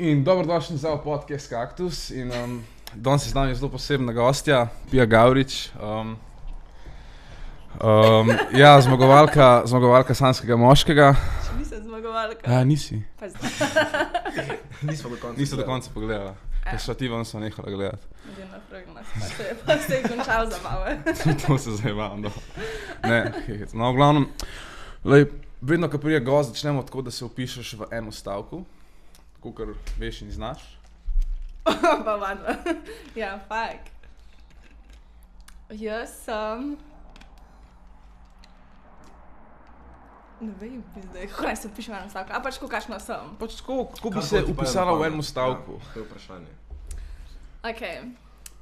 In dobrodošli za podcast Kaktus. In danes je z nami zelo posebna gostja, Pia Gavrič. Ja, zmagovalka Sanskega moškega. Še nisem zmagovalka. Nisi. Nismo do konca pogledala. Ker sva ti vam sva nehala gledati. Idem naprej nas, pa se je končal za malo. To se zajevam, no. Ne, no, v glavnem, vedno, ko prije gost, začnemo tako, da se opišeš v eno stavku, kakor veš in znaš. Pa vadno. Ja, fakt. Jaz sem... Ne vem, zdaj, kaj se opišem v enem stavku, a pač kakšna sem. Pač tako, kako bi se upisala v enem stavku? Ja, to je vprašanje. Ok,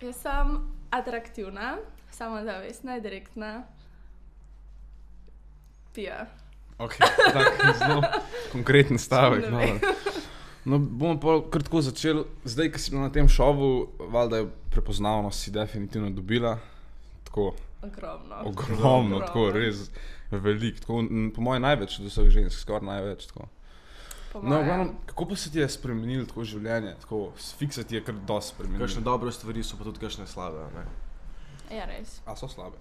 jaz sem atraktivna, samozavestna, direktna, Pia. Ok, tak zelo konkreten stavek. Ne vem. No, bomo pa kar tako začeli. Zdaj, ko si bila na tem šovu, valjda je prepoznavnost si definitivno dobila. Tako ogromno, tako res veliko. Tako, po mojem največ od vseh žensk, skoraj največ. Tako. No, glavno, kako pa se ti je spremenilo tako življenje? Tako, fiksa ti je kar dosti spremenilo. Kakšne dobre stvari so pa tudi kakšne slabe, ne? Ja, res. A so slabe?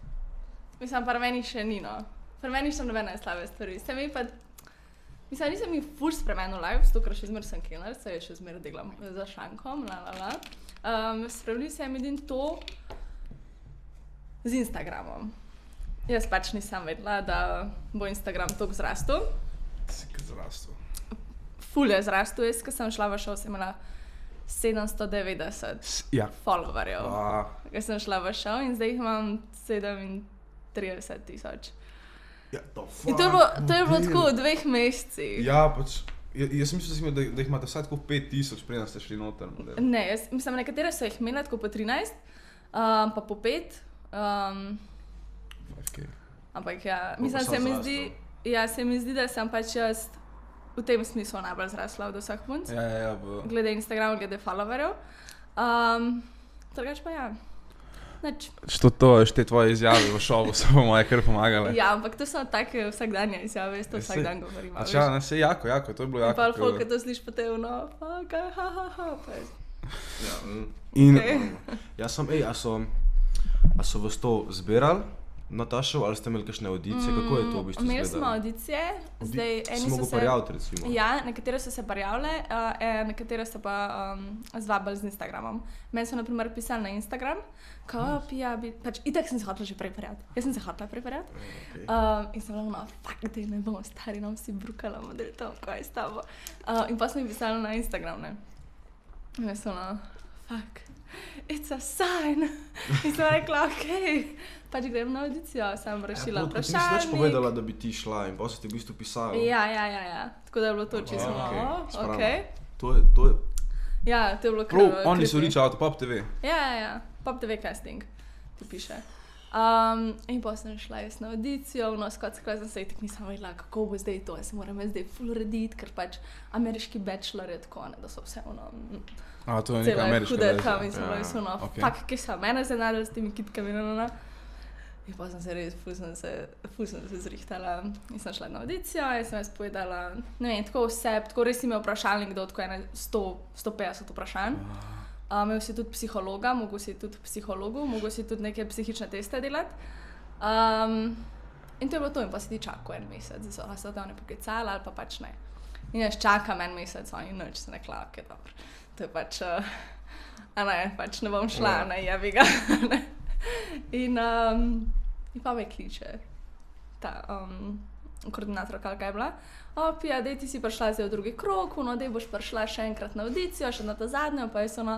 Mislim, pa meni še ni, no. Pri meni še nobene slabe stvari. Se mi pa... Mislim, nisem mi ful spremenil live, zato ker še zmer sem killer, se je še zmer delam za šankom, Spremenil se mi to z Instagramom. Jaz pač nisem vedela, da bo Instagram toliko zrastel. Si kaj zrastel? Ful je zrastel, jaz, ko sem šla v šov, sem imela 790 followerjev. Ko sem šla v šov in zdaj jih imam 37,000. Ja, in to je bilo tako v 2 mesecih. Ja, pač, jaz mislim, da jih imate vsaj tako 5,000, preden ste šli noter. Ne, jaz mislim, nekatere so jih imela tako po 13, pa po 5. Ampak ja, mislim, se mi zdi, da sem pač jaz v tem smislu najbolj zrasla od vseh punc. Ja, glede Instagrama, glede followerjev. Drugač pa ja. Što to, te tvoje izjave v šovu so po moje kar pomagale. Ja, ampak to so take vsakdanje izjave, jaz to vsak dan govorim. Ja, ne, se jako, to je bilo jako. In pa folk, ko to sliš po tebi, no, fuck, Ja, in... Jaz sem, a so vas to zbirali na ta šov, ali ste imeli kakšne audicije, kako je to v bistvu izgledalo? Imeli smo audicije, zdaj eni so se... Si mogel prijaviti, recimo? Ja, nekatere so se prijavile, nekatere so pa zvabili z Instagramom. Meni so na primer pisali na Instagram, kao Pia bi... Pač itak sem se hotela že prej prijaviti. Jaz sem se hotela prej prijaviti. In sem bila, fuck, da ne bomo stari, nam si brukala, model tam, kaj je s tabo. In pa so mi pisali na Instagram, ne. In jaz sem fuck, it's a sign. In sem rekla, okej. Pač grem na audicijo, sem rešila vprašalnik. Ti nisi več povedala, da bi ti šla in pa so ti v bistvu pisali. Ja. Tako da je bilo to čisto, okej. To je... Ja, to je bilo prav, oni so reach out, Pop TV. Ja, Pop TV casting, ti piše. In pa sem šla jaz na audicijo, skoro sem se itak nisem vedela, kako bo zdaj to, jaz se moram zdaj ful urediti, ker pač ameriški bachelor je tako, ne, da so vse to je neka ameriška verzija. In sem bila fuck, kaj so mene zanadili s temi kitkami, In pa sem se res, ful sem se zrihtala in sem šla na audicijo in sem jaz povedala, ne vem, tako vse, tako res imel vprašalnik do tako 150 vprašanj. Imel si tudi psihologa, mogel si tudi psihologu, mogel si tudi neke psihične teste delati. In to je bilo to in pa si ti čakal 1 mesec, da so te oni poklicali ali pa pač ne. In jaz čakam 1 mesec, oni nič, sem rekla, ok, dobro. To je pač, pač ne bom šla, ne, jebi ga, ne. In pa me kliče ta koordinatorka, kaj je bila. Pia, dej ti si prišla zdaj v drugi krog, dej boš prišla še enkrat na audicijo, še na ta zadnjo, pa jaz sem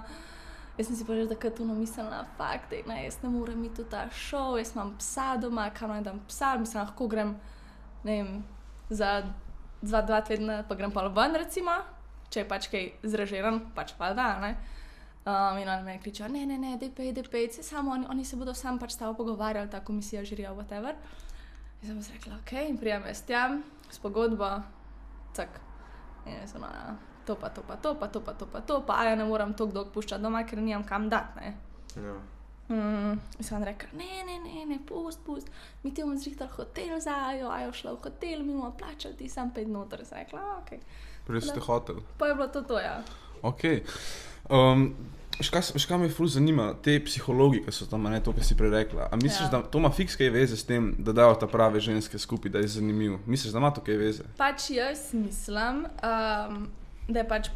si pa že takrat mislila, fakt, ne, jaz ne morem iti v ta šov, jaz imam psa doma, kam naj dam psa, mislim, lahko grem, ne vem, za 2 tedna pa grem pa ven, recimo, če je pač kaj zrežiran, pač pa da, ne. In oni me kričajo, ne, dej pej, samo oni se bodo sam pač s tabo pogovarjali, ta komisija, žirija, whatever. In sem si rekla, okej, in prijem jaz tja, s pogodbo, cak. In jaz sem to pa, a ja ne moram toliko dolgo puščati doma, ker nimam kam dati, ne. Ja. In sem rekla, ne, pust, mi ti bomo zrihtali hotel za Ajo, Ajo šla v hotel, mi bomo plačali ti sam 5 noter, sem rekla, okej. Prej ste hoteli. Pa je bilo to, ja. Ok. Škaj me ful zanima, te psihologi, ki so tam, ne, to, kar si prej rekla. A misliš, da to ima fiks kaj veze s tem, da dajo ta prave ženske skupaj, da je zanimiv? Misliš, da ima to kaj veze? Pač jaz mislim, da je pač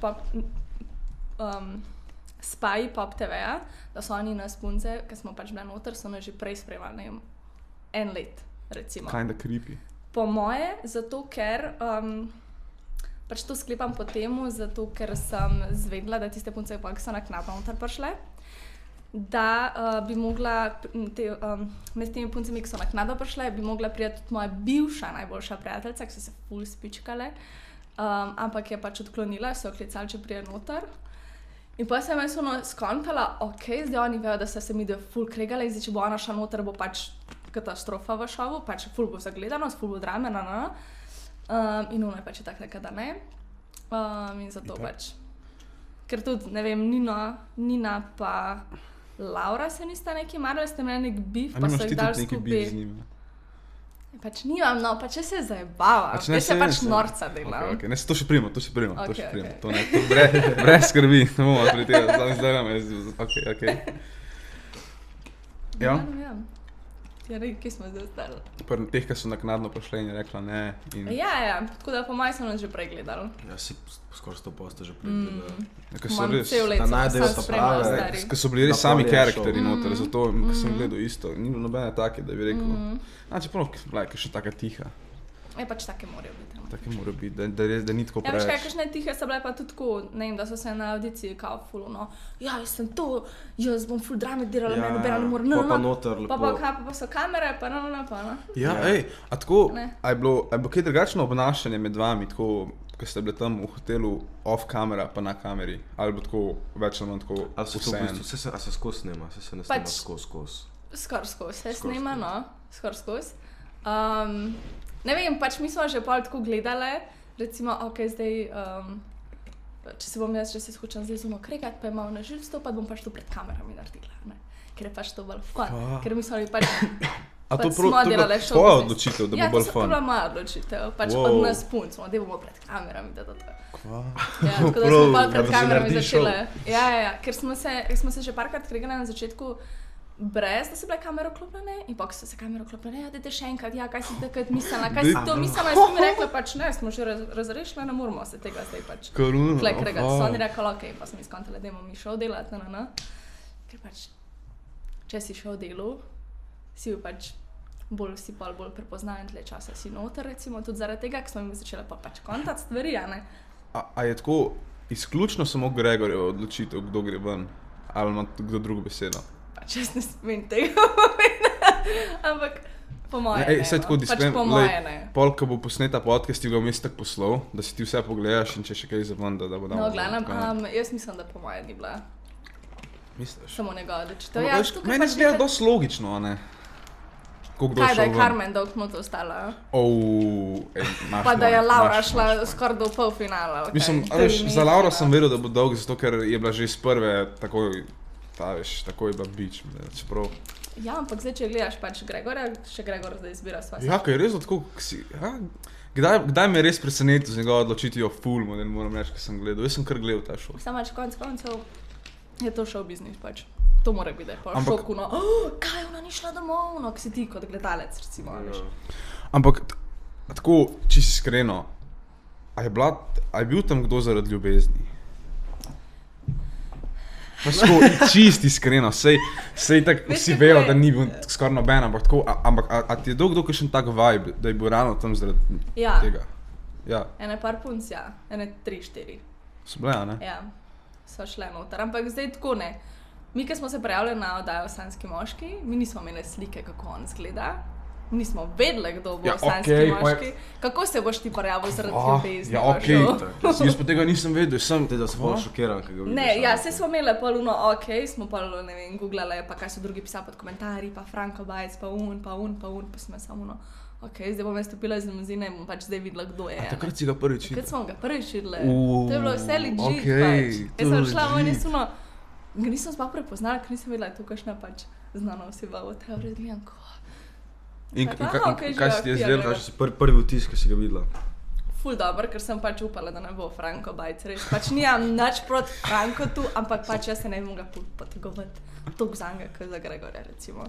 spaji Pop TV-ja, da so oni nas punce, ki smo pač bile noter, so nas že prej spremljali, ne vem, 1 let, recimo. Kinda creepy. Po moje, zato ker, pač to sklepam po temu, zato ker sem zvedla, da tiste punce, ki so naknadno noter prišle, da bi mogla, med temi puncami, ki so naknadno prišle, bi mogla prijeti tudi moja bivša najboljša prijateljica, ki so se ful spičkale, ampak je pač odklonila, so jo klicali, če prije noter. In pa sem jaz skontala, ok, zdaj oni vejo, da so se mi ful kregale, zdaj, če bo ona šla noter, bo pač katastrofa v šovu, pač ful bo zagledanost, ful bo drame, in ono je pač tak nekaj, da ne. In zato pač, ker tudi, ne vem, Nina pa Laura se nista neki marali, ste imeli nek bif, pa so jih dali skupaj. Pač nimam, no, pač jaz se zajebavam, jaz se pač norca delam. Okay. Ne, to še prima. To ne, brez skrbi, ne bomo pri tega, zdaj nam je, ok. Ja? Ja, kje smo zdaj ostali? Teh, ki so naknadno prišle in je rekla ne. Ja, tako da po maj sem nas že prej gledali. Ja, si skoraj 100% že prej gledali. Imam cel let, sem spremljala stari. Ker so bili res sami karakteri noter, zato sem gledal isto. Ni bilo nobene take, da bi rekel. Čeprav je še taka tiha. Je pač take morajo biti. Take morajo biti, da ni tako preveč. Ja, veš kaj, kakšne tihe so bile pa tudi tako, ne vem, da so se na audiciji kao ful, ja, jaz sem to, jaz bom ful drame delala, meni nobena ne more, Pa noter, lepo. Pa so kamere, pa Ja, a tako, a je bilo kaj drugačno obnašanje med vami, tako, ko ste bili tam v hotelu off kamera, pa na kameri, ali bo tako več ali manj tako vseeno? A se skozi snema, se ne snema skozi. Skoraj skozi, se snema, skoraj skozi. Ne vem, pač mi smo že pol tako gledale, recimo, ok, zdaj, če se hočem zdaj zuno kregati, pa je malo na žil stopati, bom pač to pred kamerami naredila, ne? Ker je pač to bolj fun, ker mi smo pač smo delale šov. Tvoja odločitev, da bo bolj fun? Ja, to je bila moja odločitev, pač od nas punc, da bomo pred kamerami, da to. Ja, tako da smo bolj pred kamerami začele. Ja, ker smo se že parkrat kregale na začetku, brez, da so bile kamere vklopljene in pa ko so se kamere vklopljene, ja, dajte še enkrat, ja, kaj si takrat mislila, kaj si to mislila, in so mi rekla, pač ne, smo že razrešile, ne moramo se tega zdaj pač tle kregati. So oni rekli, ok, pa sem izkontala, da imamo mi šel delati, ker pač, če si šel delu, si pač si bolj prepoznaven tle časa si noter, recimo, tudi zaradi tega, ker smo mi začele pa pač kontati stvari, ne. A je tako, izključno samo Gregorjeva odločitev, kdo gre ven, ali ima kdo drugo besedo? Pač jaz ne smem tega povedati, ampak po moje ne, pač po moje ne. Pol, ko bo posneta podcast, ti ga vmes tak poslov, da si ti vse pogledaš in če še kaj zaven, da bo damo. No, gledam, jaz mislim, da po moje ni bila. Misliš? Samo njegova odločitev. Meni se gleda dosti logično, a ne? Kaj, da je Carmen dolg not ostala? Pa da je Laura šla skoraj do polfinala. Mislim, za Laura sem vedel, da bo dolg, zato ker je bila že iz prve takoj, tako je bila bič, čeprav. Ja, ampak zdaj, če gledaš pač Gregorja, še Gregor zdaj izbira sva se. Ja, kaj je res tako, kdaj me je res presenetil z njegova odločitvijo ful, model, moram reči, ko sem gledal. Jaz sem kar gledal ta šov. Samo konec koncev je to show business pač. To mora biti, da je pa šoku, kaj ona ni šla domov, ko si ti kot gledalec, recimo, veš. Ampak, tako, čisto iskreno, a je bil tam kdo zaradi ljubezni? Čist iskreno, sej tako vsi vejo, da ni bil skoraj noben, ampak a ti je dolgo kakšen tak vibe, da je bil ravno tam zaradi tega? Ja. Ene par punc, ja. Ene 3-4. So bile, ne? Ja, so šle noter, ampak zdaj tako ne. Mi, ki smo se prijavili na oddajo Sanjski moški, mi nismo imeli slike, kako on izgleda. Nismo vedeli, kdo bo Sanjski moški. Kako se boš ti prijavil zaradi ljubezni? Ja, okej. Jaz pa tega nisem vedel, sem da sem bolj šokiran, kaj ga vidiš. Ne, ja, se smo imeli pa smo pa, ne vem, googlali, pa kaj so drugi pisali pod komentarji, pa Franko Bajec, pa smo samo ok, zdaj bom jaz stopila iz limuzine in bom pač zdaj videla, kdo je. A takrat si ga prvič videla? Takrat smo ga prvič videli. To je bilo vse legit pač. Jaz sem šla v eni ga nisem sploh prepoznala, ker nisem vedela, da je to kakšna pač znana oseba v teoriji, gledam, In kaj si ti je zdelo? Kaj si prvi vtis, ki si ga videla? ful dobro, ker sem pač upala, da ne bo Franko Bajc, res. Pač nijam nič proti Franko tu, ampak pač jaz se ne bi mogla potegovati toliko za njega, kot za Gregorja, recimo.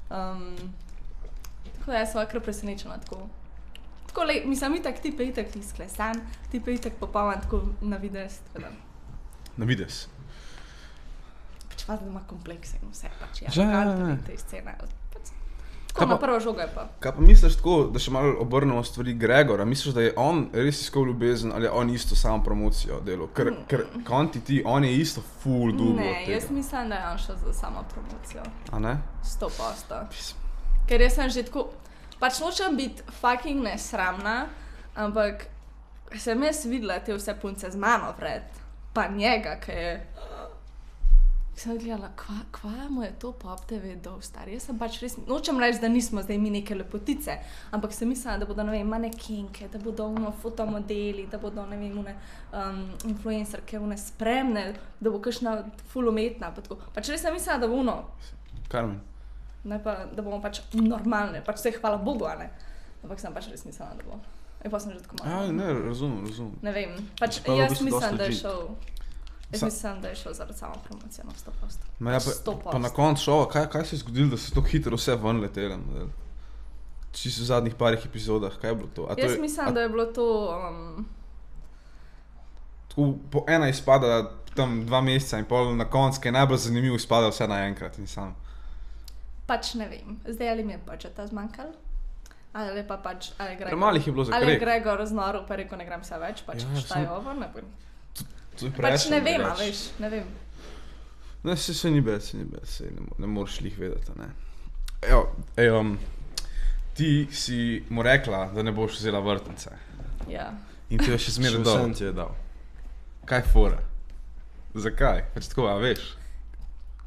Tako da jaz sem kar presenečena tako. Tako, mislim, itak ti pa itak ti sklesan, ti pa itak popoln tako na videz, tako da. Na videz? Pač vas da ima komplekse in vse, pač ja. Te scene, tako na prvo žogo je pa. Kaj pa misliš tako, da še malo obrnemo stvari Gregora? Misliš, da je on res iskal ljubezen ali je on isto samo promocijo delal? Ker konti ti, on je isto full dugo od tega. Ne, jaz mislim, da je on šel za samo promocijo. A ne? 100%. Ker jaz sem že tako, pač nočem biti fucking nesramna, ampak sem jaz videla te vse punce z mano vred, pa njega, ki je... Sem gledala, kva mu je to Pop TV dol, stari? Jaz sem pač res, nočem reči, da nismo zdaj mi neke lepotice, ampak sem mislila, da bodo, ne vem, manekenke, da bodo fotomodeli, da bodo, ne vem, influencerke, spremne, da bo kakšna ful umetna, pa tako. Pač res sem mislila, da bo Carmen. Ne pa, da bomo pač normalne, pač vse hvala Bogu, a ne? Ampak sem pač res mislila, da bo. In pa sem že tako malo. Ne, razumem. Ne vem, pač jaz mislim, da je šel... Jaz mislim, da je šel zaradi samo promocijo na 100%. Pa na koncu šova, kaj se je zgodilo, da se to hitro vse ven letelo? Čisto v zadnjih parih epizodah, kaj je bilo to? Jaz mislim, da je bilo to... Tako po ena izpada tam 2 meseca in pol na koncu, kaj je najbolj zanimivo, izpada vse naenkrat in sam. Pač ne vem, zdaj ali mi je budžeta zmanjkalo, ali pa pač, ali Premalih je bilo za krek. Ali je Gregor znoril, pa rekel, ne grem se več, pač šta je ovo, ne vem. Pač ne vem, a veš, ne vem. Ne, se ni bed, ne moreš lih vedeti, ne. Evo, ti si mu rekla, da ne boš vzela vrtnice. Ja. In ti je še zmeraj dal. Še vsem ti je dal. Kaj fora? Zakaj? Pač tako, a veš?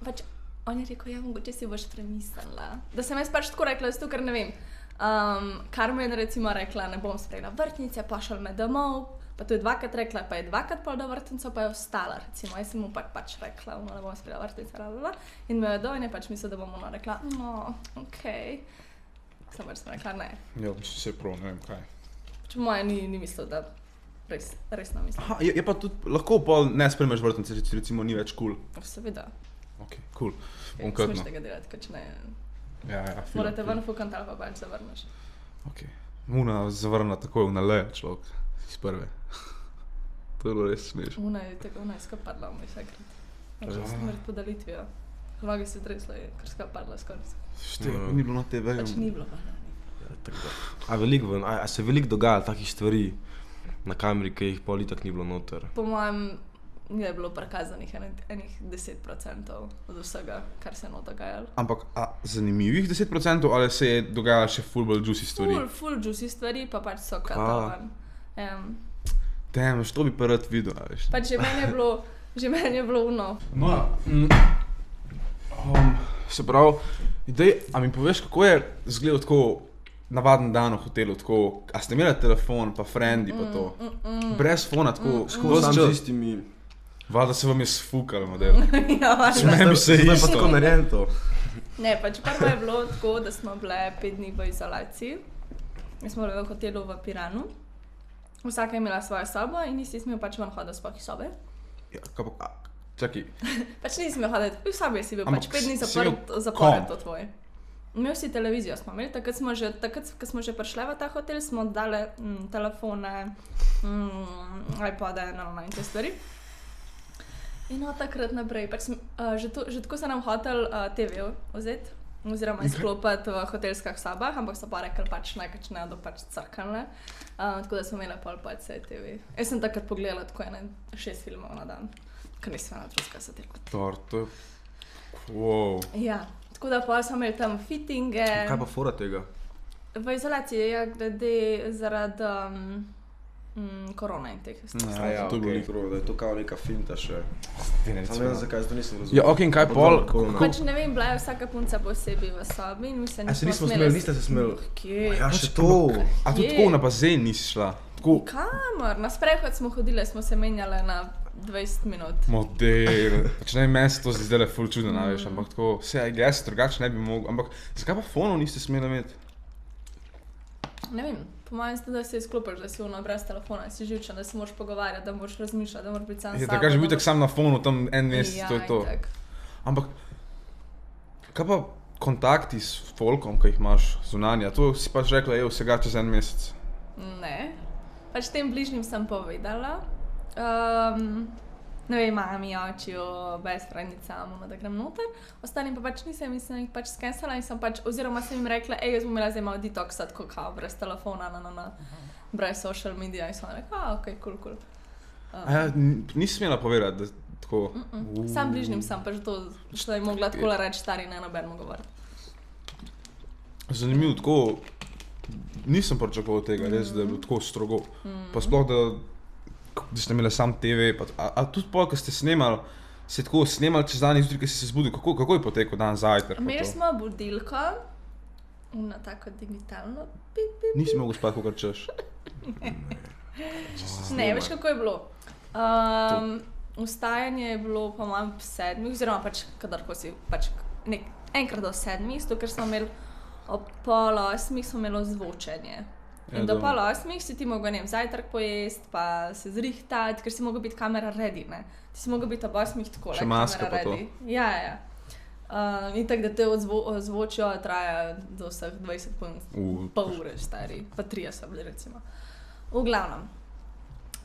Pač, on je rekel, ja, mogoče si boš premislila. Da sem jaz pač tako rekla, zato ker ne vem. Carmen recimo rekla, ne bom sprejela vrtnice, pošel me domov. Pa to je 2krat rekla, pa je 2krat pol do vrtnico, pa je ostala, recimo. Jaz sem mu pač rekla, ne bom sprejela vrtnice, in me je do in je pač mislil, da bom ona rekla, no, okej. Sem rekla, ne. Ja, se prav, ne vem kaj. Pač moje ni mislil, da resno mislim. Aha, je pa tudi, lahko pol ne spremeš vrtnice, če recimo ni več cool. Seveda. Ok, cool. Smeš tega delati, ker če ne... Ja, morate ven fukant ali pa pač zavrneš. Ok. Una zavrna takoj v naleja človek. Iz prve. To je bilo res smešno. Una je skapadla v moj sekret. Že sem imel podalitvijo. Noge se tresla, je kar skapadla skoraj. Ni bilo na TV. Pač ni bilo pa. A se veliko dogaja takih stvari na kameri, ki jih pol itak ni bilo noter? Po mojem je bilo prikazanih enih 10% od vsega, kar se je dogajalo. Ampak zanimivih 10% ali se je dogajalo še full bolj juicy stvari? Full juicy stvari, pa pač so katovan. Damn, što bi pa rad videl, a veš? Pač že meni je bilo uno. No, se pravi, a mi poveš, kako je izgledal tako navaden dan v hotelu, tako, a ste imeli telefon, pa frendi, pa to? Brez fona, tako, Sam z istimi... Valjda se vam je sfukalo, model. Ja, valjda. Meni bi se Zdaj pa isto. tako narejen to. Ne, pač prvo je bilo tako, da smo bile 5 dni v izolaciji. Mi smo bili v hotelu v Piranu. Vsaka je imela svojo sobo in nisi smel pač ven hoditi sploh iz sobe. Ja, kaj pa, čakaj. Pač nisi smel hoditi, v sobi si bil, pač 5 dni zapored to tvoj. Imel si televizijo, smo imeli, takrat, ko smo že prišli v ta hotel, smo dali telefone, iPode, in te stvari. In od takrat naprej, pač že tako se nam hotel TV vzeti, oziroma izklopiti v hotelskih sobah, ampak so pa rekli pač najkač ne, da pač crknile. Tako da smo imeli pol vse TV. Jaz sem takrat pogledala tako 6 filmov na dan, ker nisem imela drugega satelika. To je... Wow. Ja, tako da pa smo imeli tam fittinge. Kaj pa fora tega? V izolaciji je glede zaradi korona in teh stvari. Ja, to je bilo da je to kao neka finta še. Sam ne vem, zakaj, zato nisem razumel. Ja, ok, in kaj pol? Pač ne vem, bila je vsaka punca posebej v sobi in mislim, niste se smeli? Kje? Ja, še to. A tudi tako na bazen nisi šla? Kamor? Na sprehod smo hodile, smo se menjale na 20 minut. Model. Pač ne, meni se to zdi zdaj ful čudno, veš, ampak tako, vse, jaz drugače ne bi mogel, ampak zakaj pa fonov niste smeli imeti? Ne vem, Po mojem zdi, da se izklopiš, da si brez telefona, si živčen, da se moraš pogovarjati, da moraš razmišljati, da moraš biti sam s sabo. Tako že biti sam na fonu, tam en mesec, to je to. Ampak, kaj pa kontakti s folkom, ki jih imaš zunanja? To si pač rekla, vsega čez en mesec. Ne, pač tem bližnjim sem povedala. Ne vem, mami, očiju, best-friendicam, da grem noter. Ostalim pa pač nisem in sem jih pač skensala in sem pač, oziroma sem jim rekla, jaz bom imela zdaj malo detoxa, tako kao, brez telefona, brez social media in sem rekla, ok, cool. Nisem smela povedati, da tako... Sam bližnjim sem pač to, što je mogla tako reči stari, ne nobenemu govoriti. Zanimivo, tako, nisem pričakoval tega, res, da je bilo tako strogo. Pa sploh, da ste imeli sam TV, a tudi pol, ko ste snemali, se tako snemali čez dan izjutraj, ko si se zbudil, kako je potekal dan zajtrk? Imeli smo budilko, na tako digitalno, Nisi mogel spati, kakor češ? Ne, veš kako je bilo. Vstajanje je bilo po mojem 7, oziroma pač kadarko si, pač enkrat do 7, ker smo imeli ob 7:30 smo imeli ozvočenje. In do 7:30 si ti mogel, ne vem, zajtrk pojest, pa se zrihtati, ker si mogel biti kamera ready, ne. Ti si mogel biti ob 8 takole, še maska pa to. Ja. In tako, da te ozvočijo traja do vseh 20 pol ure stari, pa 30 bili recimo. V glavnem.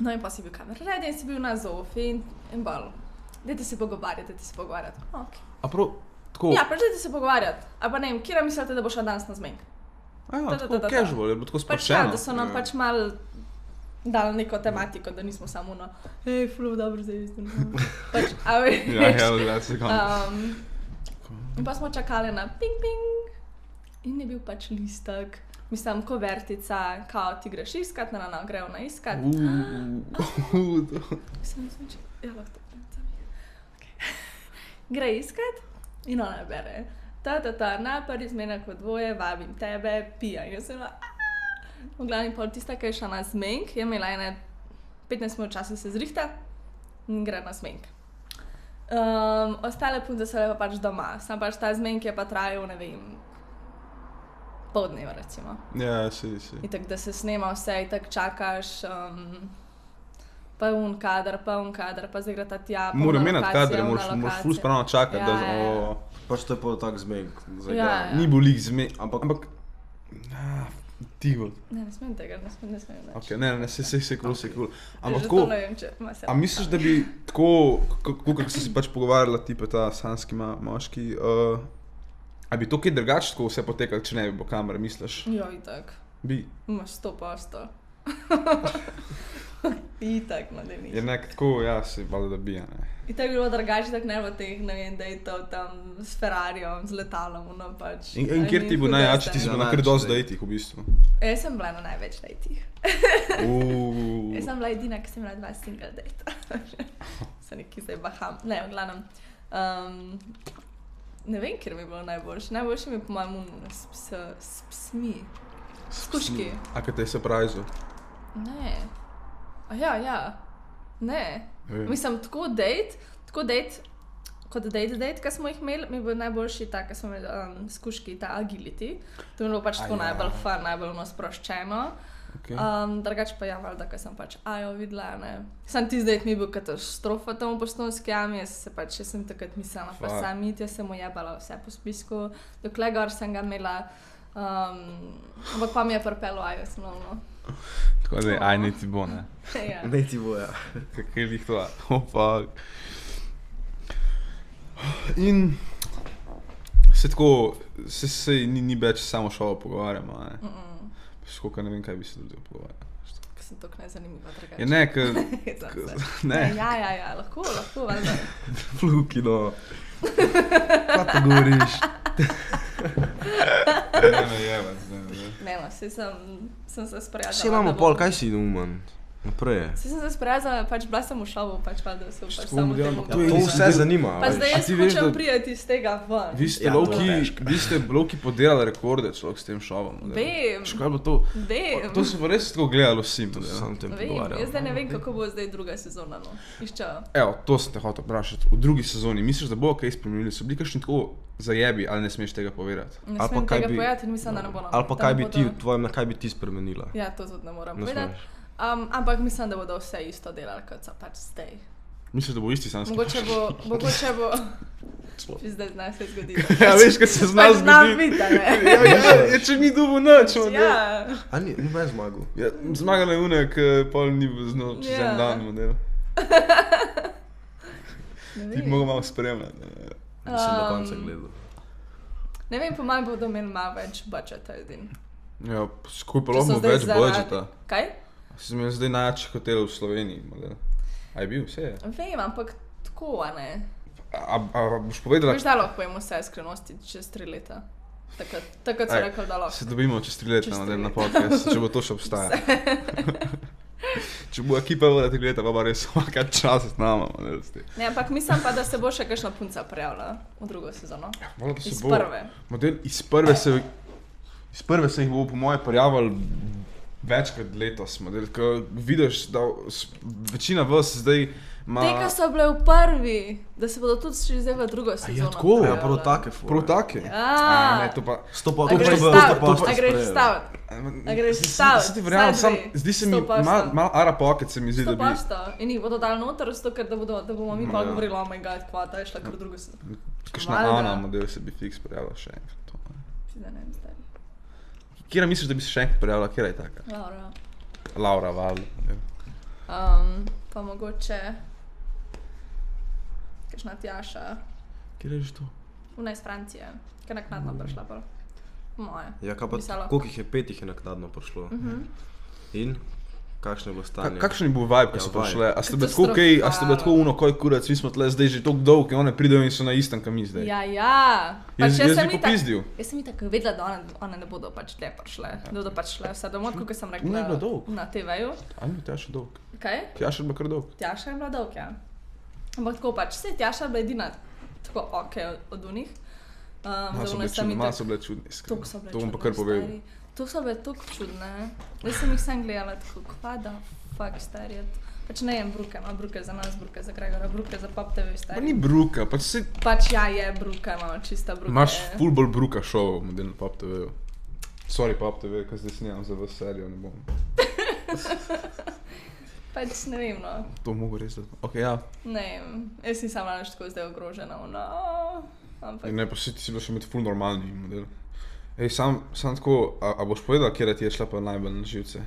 No in pa si bil kamera ready in si bil na zofi in bolj. Dajte se pogovarjati, ok. A prav, tako... Ja, pač dajte se pogovarjati. A pa ne vem, kjera mislite, da bo šla danes na zmenk? Tako casual, je bilo tako sproščeno. Da so nam pač malo dali neko tematiko, da nismo samo flu, dobro zdaj isto. In pa smo čakali na ping in je bil pač listek, mislim, kovertica, kao ti greš iskat, grejo na iskat. Gre iskat in ona bere. Napad izmenek v dvoje, vabim tebe, pija. In jaz sem v glavni pol tista, ki je šla na zmenk, je imela 15 minut časa se zrihta in gre na zmenk. Ostale punce so pa pač doma, sam pač ta zmenk je pa trajal, ne vem, pol dneva recimo. Ja, si. In tako, da se snema vse, in tako čakaš, pa un kadr, pa zdaj gre ta tja, pa moram menati kadre, moraš ful spravno čakati, da... Pač to je pa tak zmenk. Ni bil lik zmenk, ampak... Tiho. Ne smem tega, ne smem več. Ok, ne, se kul. Ampak tako... A misliš, da bi tako, kako si pač pogovarjala tipe ta sanski moški, a bi to kaj drugače tako vse potekalo, če ne bi bilo kamere, misliš? Jo, itak. Bi? Imaš 100%. Itak, no, da nič. Je nek tako, ja, se valjda da bi, ne. Itak bi bilo drugače, tak ne v teh, ne vem, dejtov tam s Ferrarijem, z letalom, no pač. In kjer ti bo najjači, ti si bo na kar dosti dejtih v bistvu? Jaz sem bila na največ dejtih. Jaz sem bila edina, ki sem imela 2 single dejta. Se neki zdaj baham. Ne, v glavnem. Ne vem, kjer mi je bilo najboljše. Najboljše mi je po mojem s psmi. S kuški. A kaj te je surprizel? Ne. Ja. Ne. Mislim, tako date, kot date, ki smo jih imeli, mi je bil najboljši ta, ki smo imeli s kuški, ta agility. To mi je bilo pač tako najbolj fun, najbolj sproščeno. Drugače pa ja, valjda, ko sem pač Ajo videla, ne. Sam tisti date mi je bil katastrofa tam v Postojnski jami, jaz sem takrat mislila, pa sam iti, jaz sem ujebala vse po spisku, dokler gor sem ga imela, ampak pa mi je pripelo Ajo slovno. Tako da aj ne ti bo, ne? Ne ti bo, ja. Kak je lih to, fuck. In se tako, se ni več samo šolo pogovarjamo, ne? Skoka ne vem, kaj bi se tudi pogovarjali. Ker sem tako nezanimiva, drugače. Ja, ne, ne. Ja, lahko, valjda. Fluki, no. Kaj pa govoriš? Ne, jevac, ne. Ne, saj sem se sprejadala. Vse imamo pol, kaj si neumen? Naprej je. Sem se sprejela, pač bila sem v šovu, pač da se pač samo temu To vse zanima. Pa zdaj jaz hočem prijeti iz tega ven. Vi ste lovki podelali rekorde človek s tem šovom. Vem. Škaj bo to? Vem. To so pa res tako gledali vsi. Jaz zdaj ne vem, kako bo zdaj druga sezona, no. Iščejo. Evo, to sem te hotel vprašati. V drugi sezoni, misliš, da bo kaj spremenili? So bili kakšni tako zajebi, ali ne smeš tega povedati? Ne smem tega povedati in mislim, da ne bo nam. Ali pa kaj bi ti, na kaj bi ti spremenila? Ja, to tudi ne moram povedati. Ampak mislim, da bodo vse isto delali, kot so pač zdaj. Misliš, da bo isti sanski? Mogoče bo... Zdaj zna se zgoditi. Ja, veš, kad se zna zgoditi. Znam vita, ne? Ja, če ni dubo noč, model. Ja. A ni me zmagal? Ja, zmagala je unek, pol ni znal čez en dan, model. Ti bi mogel malo spremljati. Nisem do konca gledal. Ne vem, po manj bodo imeli malo več budžeta edin. Ja, skupaj pa lahko več budžeta. Kaj? Si imel zdaj najjačih hotelov v Sloveniji, model. A je bil, vse je. Vem, ampak tako, a ne? A boš povedala... Veš, da lahko povemo vse skrivnosti čez 3 leta. Takrat so rekli, da lahko. Se dobimo čez 3 leta na podcast, če bo to še obstaja. Če bo ekipa voda 3 leta, pa res vsaka čas z nama, model. Ne, ampak mislim pa, da se bo še kakšna punca prijavila v drugo sezono. Iz prve. Model, iz prve se jih bo po moje prijavili večkrat letos, model, ko vidiš, da večina vas zdaj ima... Tega so bile v prvi, da se bodo tudi šli zdaj v drugo sezono. Ja, tako? Ja, prav take fore. Prav take? Ja. Ne, to pa... A greš staviti? A greš staviti? Se ti verjamem, sam, zdi se mi malo Ara Pocket se mi zdi, da bi... 100%. In jih bodo dali noter, zato ker da bomo mi pa govorili, oh my god, kva, ta je šla kar v drugo sezono. Kakšna Ana, model, se bi fiks prijavila še enkrat. Da ne vem, zdaj. Kjera misliš, da bi se še enkrat prijavila? Kjera je taka? Laura. Laura, valjda. Pa mogoče... Kakšna Tjaša. Kjera je že to? Una iz Francije. Kaj naknadno prišla pa. Moje. Ja, kaj pa, koliko jih je, 5 jih je naknadno prišlo. In? Kakšno je bilo stanje? Kakšen je bil vibe, ko so prišle? A ste bili tako uno, koj kurac, mi smo tle zdaj že toliko dolg in one pridejo in so na istem, kam mi zdaj. Ja. Jaz bi popizdil. Jaz sem tako vedela, da one ne bodo pač tle prišle. Da bodo pač šle vse domov, kot sem rekla. Ne je bilo dolg. Na TV-ju. A ni Tjaša dolg? Kaj? Tjaša je bila kar dolg. Tjaša je bila dolg, ja. Ampak tako pač, vse Tjaša je bila edina tako okej od unih. Malo so bile čudne, iskreno. To bom pa kar povedal. To so bile toliko čudne. Jaz sem jih sem gledala tako, kva da fuck stari. Pač ne jem bruke, no, bruke za nas, bruke za Gregora, bruke za Pop TV stari. Pa ni bruka, pač si... Pač ja, je bruka, no, čista bruka. Imaš ful bolj bruka šov, model na Pop TV-ju. Sorry Pop TV, kaj zdaj snimam za vas serijo, ne bom. Pač ne vem, no. To mogu res da... Ok, ja. Ne vem, jaz nisem malo tako zdaj ogrožena, no. Ampak... Ne, pa si bila še med ful normalni model. Ej, sam tako, a boš povedala, kjera ti je šla pa najbolj na živce?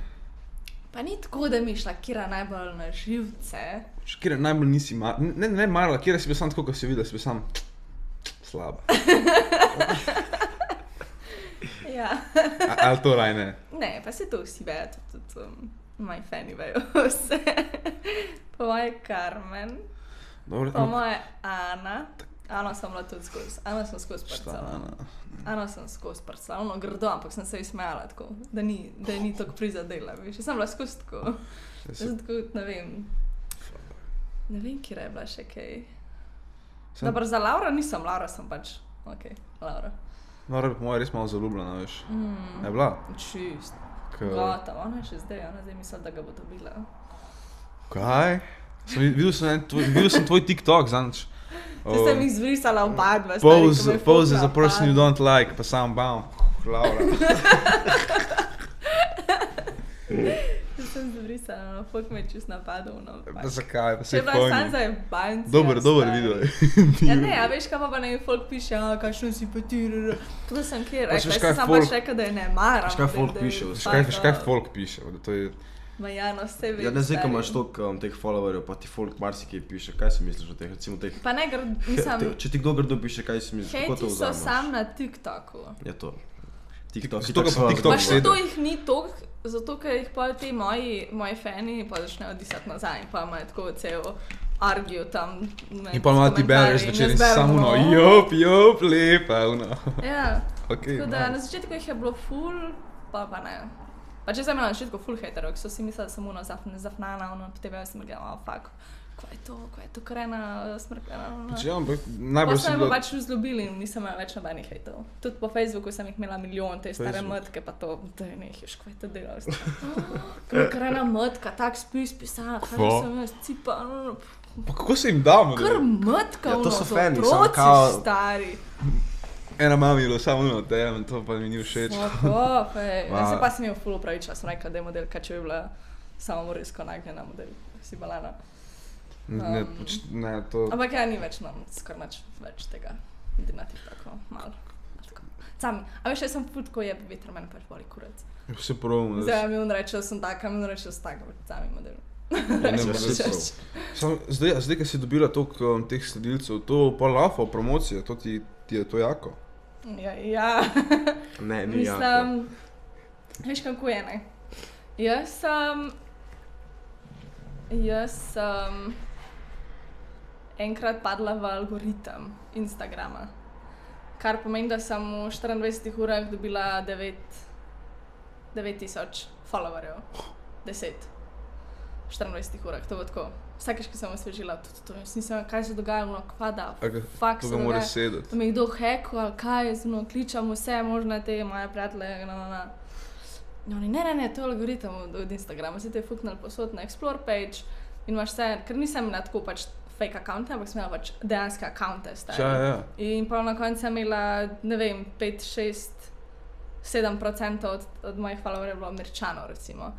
Pa ni tako, da mi je šla kjera najbolj na živce. Kjera najbolj nisi ne marala, kjera si bila sam tako, ko si videla, si bila sam slaba. Ja. Ali to raj ne? Ne, pa se to vsi vejo, tudi moji fani vejo vse. Po moje Carmen, po moje Ana. Ano sem bila tudi skozi, Ano sem skozi parcela. Ano sem skozi parcela, ono grdo, ampak sem se ji smejala tako, da ni tako prizadela, veš. Jaz sem bila skozi tako, tako, ne vem, kjera je bila še kaj. Dobro, za Laura nisem, Laura sem pač, okej, Laura. Laura je po moje res malo zaljubljena, veš. Je bila? Čist, gotovo, ona je še zdaj, ona zdaj misli, da ga bo dobila. Kaj? Videl sem tvoj TikTok, zanč. Če sem jih zbrisala oba dva, Pose as a person you don't like, pa sam bam, Laura. Če sem zbrisala, fuk me čist napadal, no. Pa zakaj, pa se je pojmi. Če bila sam za jebancija. Dober video je. Ja ne, a veš kaj pa ne folk piše, kakšno si pa ti, to sem kjer rekla, jaz sem pač rekla, da je ne maram. Veš kaj folk piše? Veš kaj folk piše, da to je... Ma ja, no, vse vem. Ja, ne zdaj, ko imaš toliko teh followerjev, pa ti folk marsikaj piše, kaj si misliš o teh, recimo teh... Pa ne, mislim... Če ti kdo grdo piše, kaj si misliš, kako to vzameš? Hejti so sam na TikToku. Je to. TikTok pa to jih ni toliko, zato ker jih pa ti moji fani pa začnejo disati nazaj in pa imajo tako cel argijo tam... In pa malo ti bereš večer in samo no, jop, lepa, ono. Ja, tako da na začetku jih je bilo ful, pa ne. Pa če sem imela na začetku full haterov, ki so si mislili, da sem zafnana, potem sem rekla, fuck, kaj je to karena smrkljena. Najbolj sem bila... pač vzljubili in nisem imela več nobenih hejtov. Tudi po Facebooku sem jih imela milijon, te stare mrtke, pa to, da ne ješ, kaj to delal. Karena mrtka, tak spis pisala, kaj sem jaz cipa. Pa kako se jim da, model? Kar mrtka, to so fani, otroci stari. Ena mama je bilo samo ono tem, to pa mi ni všeč. Se pa sem imel ful upravičila, sem rekla, da je modelka, če bi bila samo morilsko nagnjena model, si balana. Ne, to... Ampak ja, ni več skor nič več tega, vidim na TikToku, malo. Sami, a veš, jaz sem ful tako jeb veter, meni pač boli kurac. Vse prav. Zdaj mi on reče, da sem taka, mi on reče, da sem taka, sami model. Zdaj, ko si dobila toliko teh sledilcev, to pa lafo, promocija, to ti je to jako? Ja. Ne, ni jako. Mislim, veš kako je, ne? Jaz sem enkrat padla v algoritem Instagrama, kar pomeni, da sem v 24 urah dobila 9000 followerjev. 10. V 24 urah, to bo tako. Vsakeč, ko sem osvežila tudi to, jaz nisem, kaj se dogajalo, kvada, fakt se dogaja, da me kdo hekal, ali kaj, kličam vse možne te moje prijatelje, Ne, to je algoritem od Instagrama, si te fuknili posod na Explore page in imaš vse, ker nisem imela tako pač fake accounte, ampak sem imela pač dejanske accounte stari. Ja. In pa na koncu sem imela, ne vem, 5, 6, 7% od mojih followerjev bilo Američanov, recimo.